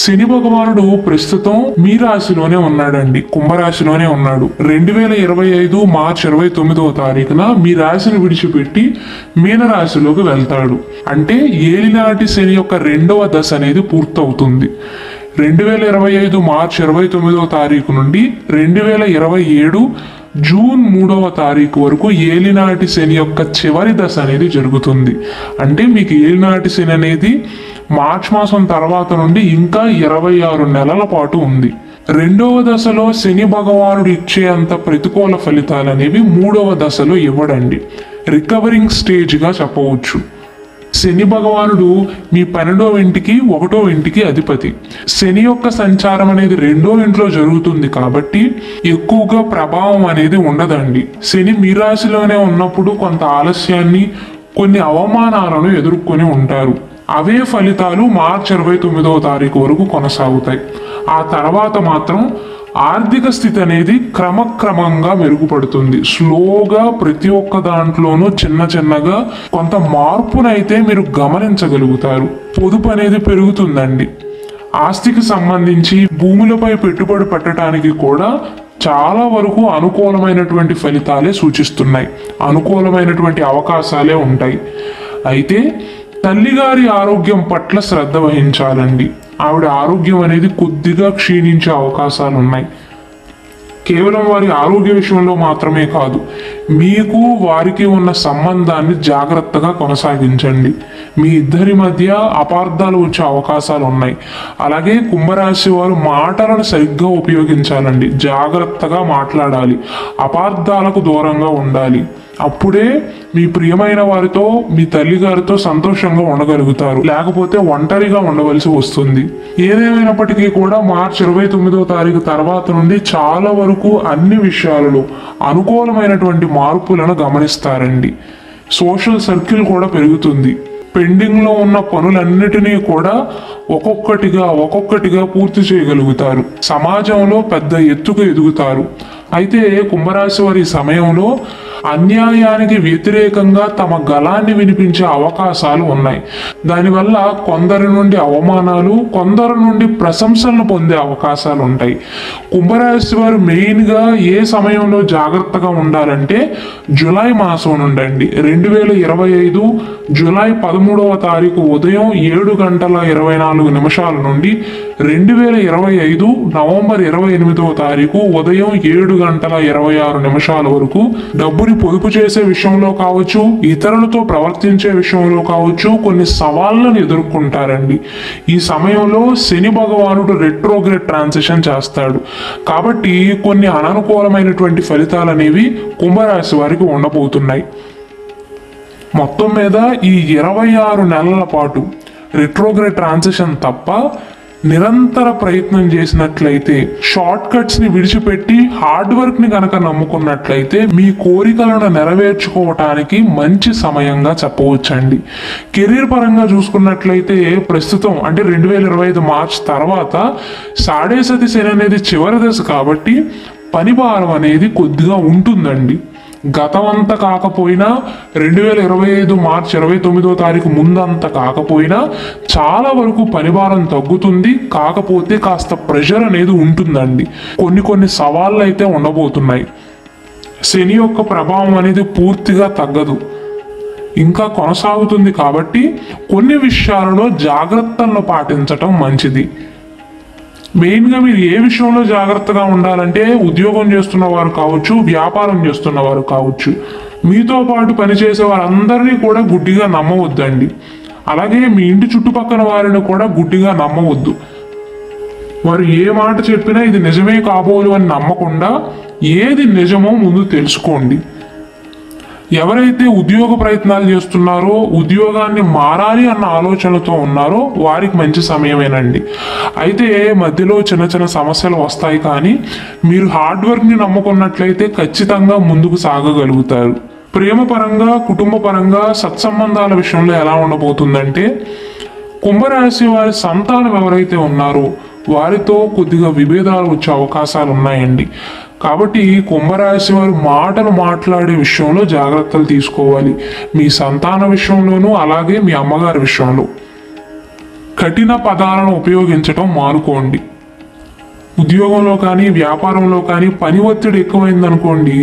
శని భగవానుడు ప్రస్తుతం మీ రాశిలోనే ఉన్నాడండి, కుంభరాశిలోనే ఉన్నాడు. 2025 మార్చి 29వ తారీఖున మీ రాశిని విడిచిపెట్టి మీనరాశిలోకి వెళ్తాడు. అంటే ఏలినాటి శని యొక్క 2వ దశ అనేది పూర్తవుతుంది. 2025 మార్చి 29వ తారీఖు నుండి 2027 జూన్ 3వ తారీఖు వరకు ఏలినాటి శని యొక్క చివరి దశ అనేది జరుగుతుంది. అంటే మీకు ఏలినాటి శని అనేది మార్చి మాసం తర్వాత నుండి ఇంకా 26 నెలల పాటు ఉంది. 2వ దశలో శని భగవానుడు ఇచ్చే అంత ప్రతికూల ఫలితాలు అనేవి 3వ దశలో ఇవ్వడండి. రికవరింగ్ స్టేజ్గా చెప్పవచ్చు. శని భగవానుడు మీ 12వ ఇంటికి 1వ ఇంటికి అధిపతి. శని యొక్క సంచారం అనేది 2వ ఇంట్లో జరుగుతుంది కాబట్టి ఎక్కువగా ప్రభావం అనేది ఉండదండి. శని మీ రాశిలోనే ఉన్నప్పుడు కొంత ఆలస్యాన్ని, కొన్ని అవమానాలను ఎదుర్కొని ఉంటారు. అవే ఫలితాలు మార్చి 29వ తారీఖు వరకు కొనసాగుతాయి. ఆ తర్వాత మాత్రం ఆర్థిక స్థితి అనేది క్రమక్రమంగా మెరుగుపడుతుంది. స్లోగా ప్రతి ఒక్క దాంట్లోనూ చిన్నగా కొంత మార్పునైతే మీరు గమనించగలుగుతారు. పొదుపు అనేది పెరుగుతుందండి. ఆస్తికి సంబంధించి భూములపై పెట్టుబడి పెట్టడానికి కూడా చాలా వరకు అనుకూలమైనటువంటి ఫలితాలే సూచిస్తున్నాయి. అనుకూలమైనటువంటి అవకాశాలే ఉంటాయి. అయితే తల్లిగారి ఆరోగ్యం పట్ల శ్రద్ధ వహించాలండి. ఆవిడ ఆరోగ్యం అనేది కొద్దిగా క్షీణించే అవకాశాలు ఉన్నాయి. కేవలం వారి ఆరోగ్య విషయంలో మాత్రమే కాదు, మీకు వారికి ఉన్న సంబంధాన్ని జాగ్రత్తగా కొనసాగించండి. మీ ఇద్దరి మధ్య అపార్థాలు వచ్చే అవకాశాలు ఉన్నాయి. అలాగే కుంభరాశి వారు మాటలను సరిగ్గా ఉపయోగించాలండి. జాగ్రత్తగా మాట్లాడాలి. అపార్థాలకు దూరంగా ఉండాలి. అప్పుడే మీ ప్రియమైన వారితో, మీ తల్లిగారితో సంతోషంగా ఉండగలుగుతారు. లేకపోతే ఒంటరిగా ఉండవలసి వస్తుంది. ఏదేమైనప్పటికీ కూడా మార్చి 29వ తారీఖు తర్వాత నుండి చాలా వరకు అన్ని విషయాలలో అనుకూలమైనటువంటి మార్పులను గమనిస్తారండి. సోషల్ సర్కిల్ కూడా పెరుగుతుంది. పెండింగ్లో ఉన్న పనులన్నిటినీ కూడా ఒక్కొక్కటిగా పూర్తి చేయగలుగుతారు. సమాజంలో పెద్ద ఎత్తుకు ఎదుగుతారు. అయితే కుంభరాశి వారి సమయంలో అన్యాయానికి వ్యతిరేకంగా తమ గళాన్ని వినిపించే అవకాశాలు ఉన్నాయి. దానివల్ల కొందరి నుండి అవమానాలు, కొందరి నుండి ప్రశంసలను పొందే అవకాశాలు ఉంటాయి. కుంభరాశి వారు మెయిన్గా ఏ సమయంలో జాగ్రత్తగా ఉండాలంటే జూలై మాసం నుండి 2025 జూలై 13వ తారీఖు ఉదయం 7:24 నుండి 2025 నవంబర్ 28వ తారీఖు ఉదయం 7:26 వరకు డబ్బుని పొదుపు చేసే విషయంలో కావచ్చు, ఇతరులతో ప్రవర్తించే విషయంలో కావచ్చు, కొన్ని సవాళ్లను ఎదుర్కొంటారండి. ఈ సమయంలో శని భగవానుడు రెట్రోగ్రేడ్ ట్రాన్సిషన్ చేస్తాడు. కాబట్టి కొన్ని అననుకూలమైనటువంటి ఫలితాలు అనేవి కుంభరాశి వారికి ఉండబోతున్నాయి. మొత్తం మీద ఈ 26 నెలల పాటు రెట్రోగ్రేడ్ ట్రాన్సిషన్ తప్ప నిరంతర ప్రయత్నం చేసినట్లయితే, షార్ట్ కట్స్ ని విడిచిపెట్టి హార్డ్ వర్క్ ని కనుక నమ్ముకున్నట్లయితే మీ కోరికలను నెరవేర్చుకోవటానికి మంచి సమయంగా చెప్పవచ్చండి. కెరీర్ పరంగా చూసుకున్నట్లయితే ప్రస్తుతం అంటే 2025 మార్చ్ తర్వాత సాడేసతి శని అనేది చివరి దశ కాబట్టి పని భారం అనేది కొద్దిగా ఉంటుందండి. గతమంత కాకపోయినా 2025 మార్చి 29వ తారీఖు ముందంత కాకపోయినా చాలా వరకు పనిభారం తగ్గుతుంది. కాకపోతే కాస్త ప్రెషర్ అనేది ఉంటుందండి. కొన్ని సవాళ్ళు అయితే ఉండబోతున్నాయి. శని యొక్క ప్రభావం అనేది పూర్తిగా తగ్గదు, ఇంకా కొనసాగుతుంది. కాబట్టి కొన్ని విషయాలలో జాగ్రత్తలను పాటించటం మంచిది. మెయిన్గా మీరు ఏ విషయంలో జాగ్రత్తగా ఉండాలంటే ఉద్యోగం చేస్తున్న వారు కావచ్చు, వ్యాపారం చేస్తున్న వారు కావచ్చు, మీతో పాటు పనిచేసే వారందరినీ కూడా గుడ్డిగా నమ్మవద్దండి. అలాగే మీ ఇంటి చుట్టుపక్కల వారిని కూడా గుడ్డిగా నమ్మవద్దు. వారు ఏ మాట చెప్పినా ఇది నిజమే కాబోలు అని నమ్మకుండా ఏది నిజమో ముందు తెలుసుకోండి. ఎవరైతే ఉద్యోగ ప్రయత్నాలు చేస్తున్నారో, ఉద్యోగాన్ని మారాలి అన్న ఆలోచనలతో ఉన్నారో వారికి మంచి సమయమేనండి. అయితే మధ్యలో చిన్న సమస్యలు వస్తాయి, కానీ మీరు హార్డ్ వర్క్ని నమ్ముకున్నట్లయితే ఖచ్చితంగా ముందుకు సాగగలుగుతారు. ప్రేమ పరంగా, కుటుంబ పరంగా, సత్సంబంధాల విషయంలో ఎలా ఉండబోతుందంటే కుంభరాశి వారి సంతానం ఎవరైతే ఉన్నారో వారితో కొద్దిగా విభేదాలు వచ్చే అవకాశాలు ఉన్నాయండి. కాబట్టి కుంభరాశి వారు మాటలు మాట్లాడే విషయంలో జాగ్రత్తలు తీసుకోవాలి. మీ సంతాన విషయంలోనూ అలాగే మీ అమ్మగారి విషయంలో కఠిన పదాలను ఉపయోగించటం మానుకోండి. ఉద్యోగంలో కానీ వ్యాపారంలో కానీ పని ఒత్తిడి ఎక్కువైందనుకోండి,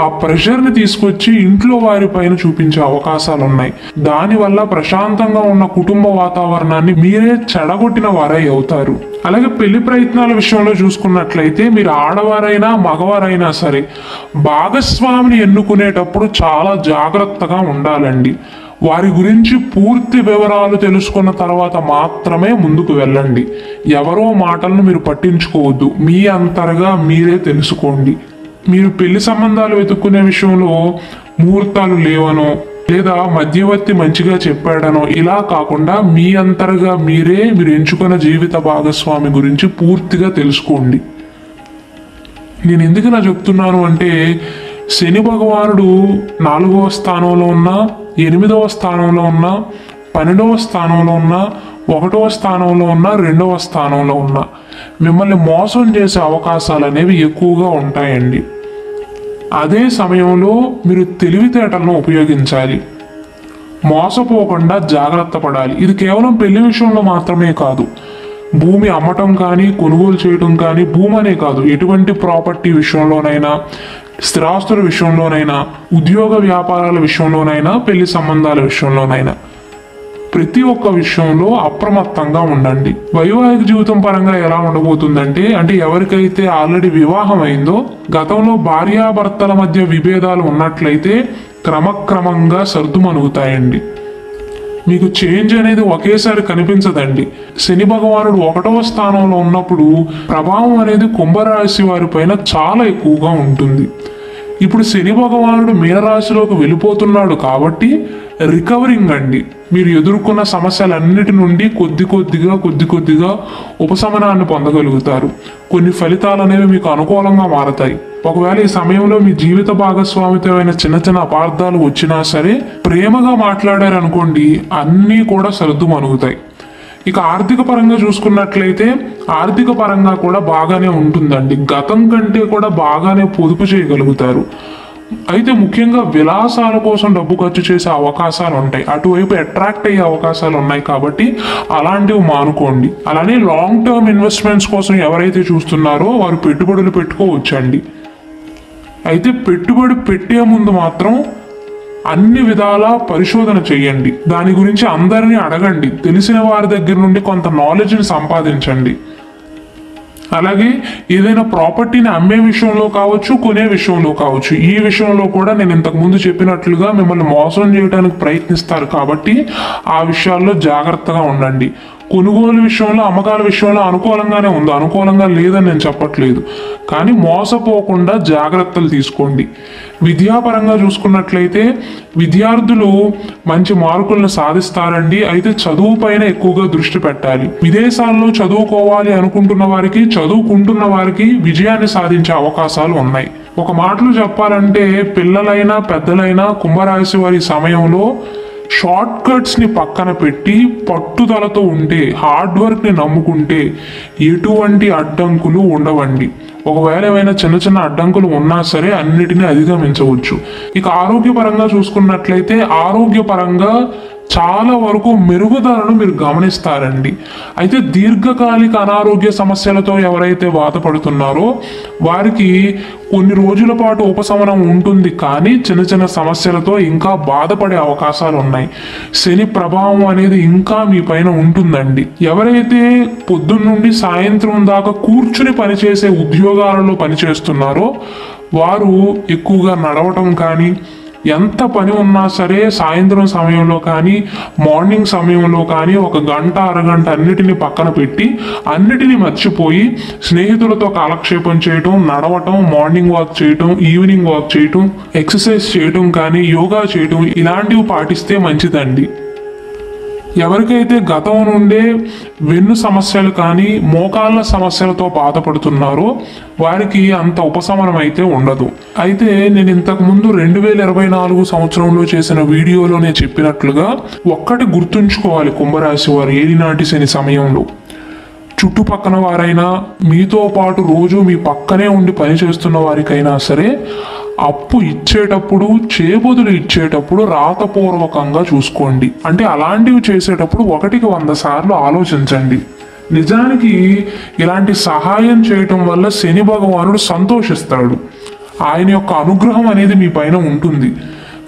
ఆ ప్రెషర్ని తీసుకొచ్చి ఇంట్లో వారి పైన చూపించే అవకాశాలు ఉన్నాయి. దానివల్ల ప్రశాంతంగా ఉన్న కుటుంబ వాతావరణాన్ని మీరే చెడగొట్టిన వారై అవుతారు. అలాగే పెళ్లి ప్రయత్నాల విషయంలో చూసుకున్నట్లయితే మీరు ఆడవారైనా మగవారైనా సరే భాగస్వామిని ఎన్నుకునేటప్పుడు చాలా జాగ్రత్తగా ఉండాలండి. వారి గురించి పూర్తి వివరాలు తెలుసుకున్న తర్వాత మాత్రమే ముందుకు వెళ్ళండి. ఎవరో మాటలను మీరు పట్టించుకోవద్దు. మీ అంతరగా మీరే తెలుసుకోండి. మీరు పెళ్లి సంబంధాలు వెతుక్కునే విషయంలో ముహూర్తాలు లేవనో లేదా మధ్యవర్తి మంచిగా చెప్పాడనో ఇలా కాకుండా మీ అంతరగా మీరు ఎంచుకున్న జీవిత భాగస్వామి గురించి పూర్తిగా తెలుసుకోండి. నేను ఎందుకు ఇలా చెప్తున్నాను అంటే, శని భగవానుడు 4వ స్థానంలో ఉన్న, 8వ స్థానంలో ఉన్న, 12వ స్థానంలో ఉన్న, 1వ స్థానంలో ఉన్న, 2వ స్థానంలో ఉన్న మిమ్మల్ని మోసం చేసే అవకాశాలు అనేవి ఎక్కువగా ఉంటాయండి. అదే సమయంలో మీరు తెలివితేటలను ఉపయోగించాలి. మోసపోకుండా జాగ్రత్త పడాలి. ఇది కేవలం పెళ్లి విషయంలో మాత్రమే కాదు. భూమి అమ్మటం కానీ కొనుగోలు చేయటం కానీ, భూమి అనే కాదు, ఎటువంటి ప్రాపర్టీ విషయంలోనైనా, స్థిరాస్తుల విషయంలోనైనా, ఉద్యోగ వ్యాపారాల విషయంలోనైనా, పెళ్లి సంబంధాల విషయంలోనైనా ప్రతి ఒక్క విషయంలో అప్రమత్తంగా ఉండండి. వైవాహిక జీవితం పరంగా ఎలా ఉండబోతుందంటే, ఎవరికైతే ఆల్రెడీ వివాహం అయిందో, గతంలో భార్యాభర్తల మధ్య విభేదాలు ఉన్నట్లయితే క్రమక్రమంగా సర్దుమణుగుతాయండి. మీకు చేంజ్ అనేది ఒకేసారి కనిపించదండి. శని భగవానుడు 1వ స్థానంలో ఉన్నప్పుడు ప్రభావం అనేది కుంభరాశి వారి పైన చాలా ఎక్కువగా ఉంటుంది. ఇప్పుడు శని భగవానుడు మీనరాశిలోకి వెళ్ళిపోతున్నాడు కాబట్టి రికవరింగ్ అండి. మీరు ఎదుర్కొన్న సమస్యలన్నిటి నుండి కొద్ది కొద్దిగా ఉపశమనాన్ని పొందగలుగుతారు. కొన్ని ఫలితాలు అనేవి మీకు అనుకూలంగా మారతాయి. ఒకవేళ ఈ సమయంలో మీ జీవిత భాగస్వామితో అయిన చిన్న అపార్థాలు వచ్చినా సరే ప్రేమగా మాట్లాడారనుకోండి, అన్నీ కూడా సర్దుమణుగుతాయి. ఇక ఆర్థిక పరంగా చూసుకున్నట్లయితే ఆర్థిక పరంగా కూడా బాగానే ఉంటుందండి. గతం కంటే కూడా బాగానే పొదుపు చేయగలుగుతారు. అయితే ముఖ్యంగా విలాసాల కోసం డబ్బు ఖర్చు చేసే అవకాశాలు ఉంటాయి. అటువైపు అట్రాక్ట్ అయ్యే అవకాశాలు ఉన్నాయి కాబట్టి అలాంటివి మానుకోండి. అలానే లాంగ్ టర్మ్ ఇన్వెస్ట్మెంట్స్ కోసం ఎవరైతే చూస్తున్నారో వారు పెట్టుబడులు పెట్టుకోవచ్చండి. అయితే పెట్టుబడి పెట్టే ముందు మాత్రం అన్ని విధాలా పరిశోధన చేయండి. దాని గురించి అందరినీ అడగండి. తెలిసిన వారి దగ్గర నుండి కొంత నాలెడ్జ్ని సంపాదించండి. అలాగే ఏదైనా ప్రాపర్టీని అమ్మే విషయంలో కావచ్చు, కొనే విషయంలో కావచ్చు, ఈ విషయంలో కూడా నేను ఇంతకు ముందు చెప్పినట్లుగా మిమ్మల్ని మోసం చేయడానికి ప్రయత్నిస్తారు కాబట్టి ఆ విషయాల్లో జాగ్రత్తగా ఉండండి. కొనుగోలు విషయంలో, అమ్మకాల విషయంలో అనుకూలంగానే ఉంది, అనుకూలంగా లేదని నేను చెప్పట్లేదు, కానీ మోసపోకుండా జాగ్రత్తలు తీసుకోండి. విద్యాపరంగా చూసుకున్నట్లయితే విద్యార్థులు మంచి మార్కులను సాధిస్తారండి. అయితే చదువు పైన ఎక్కువగా దృష్టి పెట్టాలి. విదేశాల్లో చదువుకోవాలి అనుకుంటున్న వారికి, చదువుకుంటున్న వారికి విజయాన్ని సాధించే అవకాశాలు ఉన్నాయి. ఒక మాటలు చెప్పాలంటే పిల్లలైనా పెద్దలైనా కుంభరాశి వారి సమయంలో షార్ట్ కట్స్ని పక్కన పెట్టి పట్టుదలతో ఉంటే, హార్డ్ వర్క్ని నమ్ముకుంటే ఎటువంటి అడ్డంకులు ఉండవండి. ఒకవేళ ఏమైనా చిన్న అడ్డంకులు ఉన్నా సరే అన్నిటినీ అధిగమించవచ్చు. ఇక ఆరోగ్యపరంగా చూసుకున్నట్లయితే ఆరోగ్యపరంగా చాలా వరకు మెరుగుదలను మీరు గమనిస్తారండి. అయితే దీర్ఘకాలిక అనారోగ్య సమస్యలతో ఎవరైతే బాధపడుతున్నారో వారికి కొన్ని రోజుల పాటు ఉపశమనం ఉంటుంది, కానీ చిన్న సమస్యలతో ఇంకా బాధపడే అవకాశాలు ఉన్నాయి. శని ప్రభావం అనేది ఇంకా మీ పైన ఉంటుందండి. ఎవరైతే పొద్దున్న నుండి సాయంత్రం దాకా కూర్చుని పనిచేసే ఉద్యోగాలలో పనిచేస్తున్నారో వారు ఎక్కువగా నడవటం కానీ, ఎంత పని ఉన్నా సరే సాయంత్రం సమయంలో కానీ మార్నింగ్ సమయంలో కానీ 1 గంట అరగంట అన్నిటినీ పక్కన పెట్టి అన్నిటినీ మర్చిపోయి స్నేహితులతో కాలక్షేపం చేయటం, నడవటం, మార్నింగ్ వాక్ చేయటం, ఈవినింగ్ వాక్ చేయటం, ఎక్సర్సైజ్ చేయటం కానీ, యోగా చేయటం ఇలాంటివి పాటిస్తే మంచిదండి. ఎవరికైతే గతం నుండే వెన్ను సమస్యలు కానీ మోకాళ్ళ సమస్యలతో బాధపడుతున్నారో వారికి అంత ఉపశమనం అయితే ఉండదు. అయితే నేను ఇంతకు ముందు 2024 సంవత్సరంలో చేసిన వీడియోలోనే చెప్పినట్లుగా ఒక్కటి గుర్తుంచుకోవాలి కుంభరాశి వారు ఏలినాటి శని సమయంలో. చుట్టుపక్కన వారైనా, మీతో పాటు రోజు మీ పక్కనే ఉండి పనిచేస్తున్న వారికైనా సరే అప్పు ఇచ్చేటప్పుడు చేబదులు ఇచ్చేటప్పుడు రాతపూర్వకంగా చూసుకోండి. అంటే అలాంటివి చేసేటప్పుడు 1కి 100 సార్లు ఆలోచించండి. నిజానికి ఇలాంటి సహాయం చేయటం వల్ల శని భగవానుడు సంతోషిస్తాడు. ఆయన యొక్క అనుగ్రహం అనేది మీ పైన ఉంటుంది.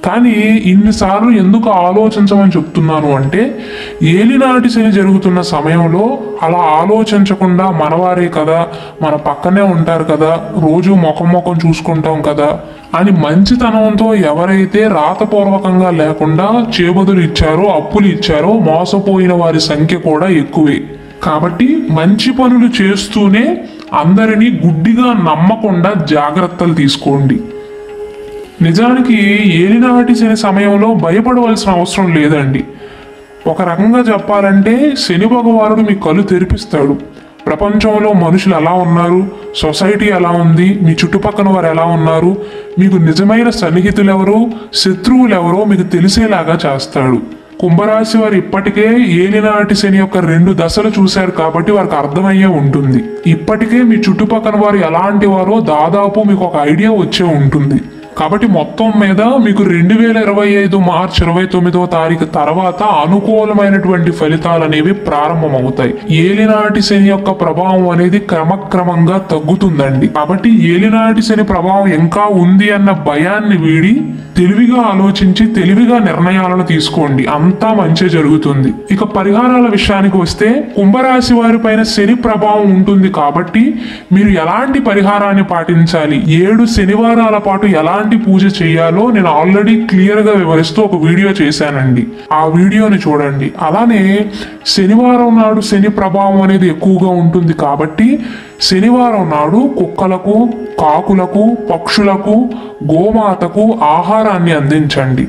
కానీ ఇన్నిసార్లు ఎందుకు ఆలోచించమని చెప్తున్నాను అంటే, ఏలినాటి శని జరుగుతున్న సమయంలో అలా ఆలోచించకుండా మనవారే కదా, మన పక్కనే ఉంటారు కదా, రోజు ముఖం చూసుకుంటాం కదా అని మంచితనంతో ఎవరైతే రాతపూర్వకంగా లేకుండా చేబదులు ఇచ్చారో, అప్పులు ఇచ్చారో మోసపోయిన వారి సంఖ్య కూడా ఎక్కువే. కాబట్టి మంచి పనులు చేస్తూనే అందరినీ గుడ్డిగా నమ్మకుండా జాగ్రత్తలు తీసుకోండి. నిజానికి ఏలినాటి శని సమయంలో భయపడవలసిన అవసరం లేదండి. ఒక రకంగా చెప్పాలంటే శని భగవానుడు మీ కళ్ళు తెరిపిస్తాడు. ప్రపంచంలో మనుషులు ఎలా ఉన్నారు, సొసైటీ ఎలా ఉంది, మీ చుట్టుపక్కల వారు ఎలా ఉన్నారు, మీకు నిజమైన సన్నిహితులు ఎవరో, శత్రువులు ఎవరో మీకు తెలిసేలాగా చేస్తాడు. కుంభరాశి వారు ఇప్పటికే ఏలినాటి శని యొక్క 2 దశలు చూశారు కాబట్టి వారికి అర్థమయ్యే ఉంటుంది. ఇప్పటికే మీ చుట్టుపక్కల వారు ఎలాంటి వారో దాదాపు మీకు ఒక ఐడియా వచ్చే ఉంటుంది. కాబట్టి మొత్తం మీద మీకు 2025 మార్చి 29వ తారీఖు తర్వాత అనుకూలమైనటువంటి ఫలితాలు అనేవి ప్రారంభమవుతాయి. ఏలినాటి శని యొక్క ప్రభావం అనేది క్రమక్రమంగా తగ్గుతుందండి. కాబట్టి ఏలినాటి శని ప్రభావం ఇంకా ఉంది అన్న భయాన్ని వీడి తెలివిగా ఆలోచించి తెలివిగా నిర్ణయాలను తీసుకోండి. అంతా మంచి జరుగుతుంది. ఇక పరిహారాల విషయానికి వస్తే, కుంభరాశి వారి పైన శని ప్రభావం ఉంటుంది కాబట్టి మీరు ఎలాంటి పరిహారాన్ని పాటించాలి, 7 శనివారాల పాటు ఎలాంటి పూజ చేయాలో నేను ఆల్రెడీ క్లియర్ గా వివరిస్తూ ఒక వీడియో చేశానండి. ఆ వీడియోని చూడండి. అలానే శనివారం నాడు శని ప్రభావం అనేది ఎక్కువగా ఉంటుంది కాబట్టి శనివారం నాడు కుక్కలకు, కాకులకు, పక్షులకు, గోమాతకు ఆహారాన్ని అందించండి.